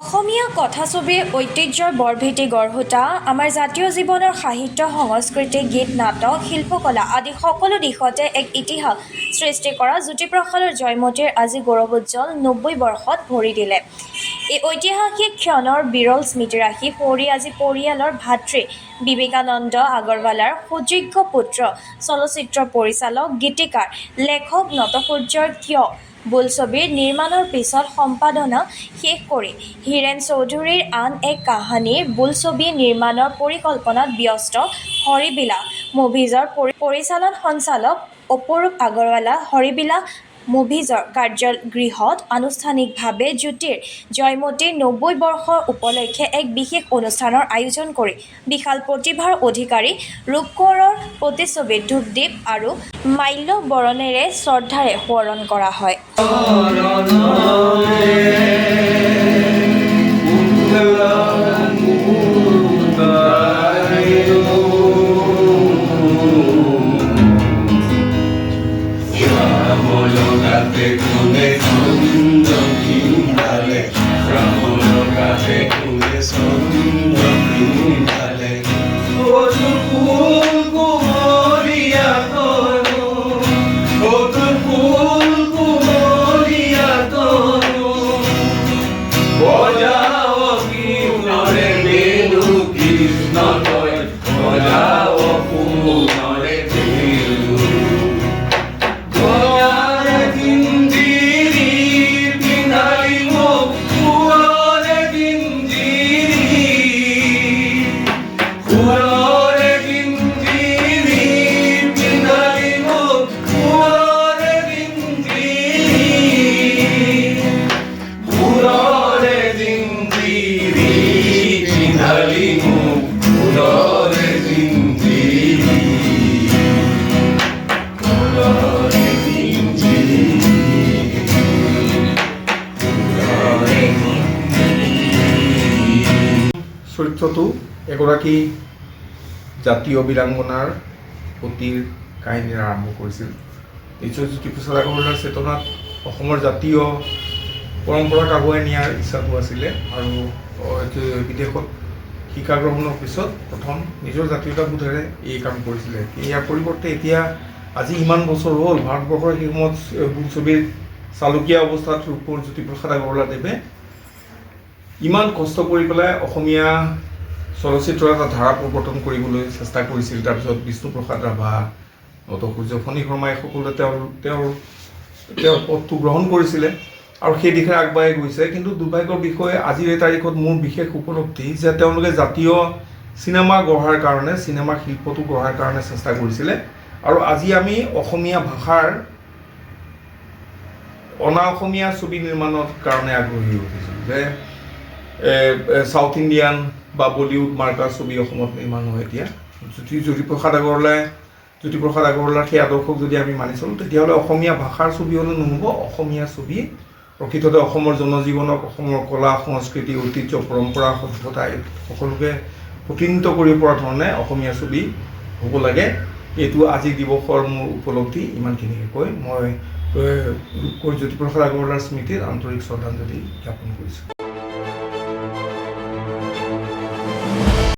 অসমীয়া কথাছবিৰ ঐতিহ্যৰ বৰভেটি গঢ়োতা আমাৰ জাতীয় জীৱনৰ সাহিত্য সংস্কৃতি গীত নাটক শিল্পকলা আদি সকলো দিশতে এক ইতিহাস সৃষ্টি কৰা জ্যোতিপ্ৰসাদৰ জয়মতীৰ আজি গৌৰৱোজ্জ্বল ৯০ বৰ্ষত ভৰি দিলে। এই ঐতিহাসিক ক্ষণৰ বিৰল স্মৃতিৰাশি সুঁৱৰি আজি পৰিয়ালৰ ভাতৃ বিবেকানন্দ আগৰৱালাৰ সুযোগ্য পুত্ৰ চলচ্চিত্ৰ পৰিচালক গীতিকাৰ লেখক নটসূৰ্যৰ কিয় বোলছবিৰ নিৰ্মাণৰ পিছত সম্পাদনা শেষ কৰি হীৰেন চৌধুৰীৰ আন এক কাহিনীৰ বোলছবি নিৰ্মাণৰ পৰিকল্পনাত ব্যস্ত হৰিবিলাস মুভিজৰ পৰিচালন সঞ্চালক অপৰূপ আগৰৱালা হৰিবিলাস মুভিজৰ কাৰ্যগৃহত আনুষ্ঠানিকভাৱে জ্যোতিৰ জয়মতীৰ ৯০ বৰ্ষৰ উপলক্ষে এক বিশেষ অনুষ্ঠানৰ আয়োজন কৰি বিশাল প্ৰতিভাৰ অধিকাৰী ৰূপ কোঁৱৰৰ প্ৰতিচ্ছবিত ধূপদীপ আৰু মাল্য বৰণেৰে শ্ৰদ্ধাৰে সোঁৱৰণ কৰা হয়। চৰিত্ৰটো এগৰাকী জাতীয় বীৰাংগনাৰ পতিৰ কাহিনীৰে আৰম্ভ কৰিছিল। নিশ্চয় জ্যোতিপ্ৰসাদ আগৰৱালাৰ চেতনাত অসমৰ জাতীয় পৰম্পৰাক আগুৱাই নিয়াৰ ইচ্ছাটো আছিলে আৰু বিদেশত শিক্ষা গ্ৰহণৰ পিছত প্ৰথম নিজৰ জাতীয়তাবোধেৰে এই কাম কৰিছিলে। ইয়াৰ পৰিৱৰ্তে এতিয়া আজি ইমান বছৰ হ'ল ভাৰতবৰ্ষৰ সেই সময়ত বোলছবিৰ চালুকীয়া অৱস্থাত ৰূপ কোঁৱৰ জ্যোতিপ্ৰসাদ আগৰৱালাদেৱে ইমান কষ্ট কৰি পেলাই অসমীয়া চলচ্চিত্ৰৰ এটা ধাৰা প্ৰৱৰ্তন কৰিবলৈ চেষ্টা কৰিছিল। তাৰপিছত বিষ্ণুপ্ৰসাদ ৰাভা নটসূৰ্য ফণী শৰ্মাই সকলোৱে তেওঁৰ পথটো গ্ৰহণ কৰিছিলে আৰু সেই দিশে আগবাঢ়ি গৈছে। কিন্তু দুৰ্ভাগ্যৰ বিষয়ে আজিৰ এই তাৰিখত মোৰ বিশেষ উপলব্ধি যে তেওঁলোকে জাতীয় চিনেমা গঢ়াৰ কাৰণে চিনেমা শিল্পটো গঢ়াৰ কাৰণে চেষ্টা কৰিছিলে আৰু আজি আমি অসমীয়া ভাষাৰ অনা অসমীয়া ছবি নিৰ্মাণৰ কাৰণে আগ্ৰহী হৈছোঁ যে সাউথ ইণ্ডিয়ান বা বলিউড মাৰ্কাৰ ছবি অসমত নিৰ্মাণ হয়। এতিয়া জ্যোতিপ্ৰসাদ আগৰৱালাৰ সেই আদৰ্শক যদি আমি মানি চলোঁ তেতিয়াহ'লে অসমীয়া ভাষাৰ ছবি হ'লে নহ'ব, অসমীয়া ছবি প্ৰকৃততে অসমৰ জনজীৱনক অসমৰ কলা সংস্কৃতি ঐতিহ্য পৰম্পৰা সভ্যতা সকলোকে প্ৰতিনিধিত্ব কৰিব পৰা ধৰণে অসমীয়া ছবি হ'ব লাগে। এইটো আজি দিৱসৰ মোৰ উপলব্ধি। ইমানখিনিকে কৈ মই জ্যোতিপ্ৰসাদ আগৰৱালাৰ স্মৃতিত আন্তৰিক শ্ৰদ্ধাঞ্জলি জ্ঞাপন কৰিছোঁ।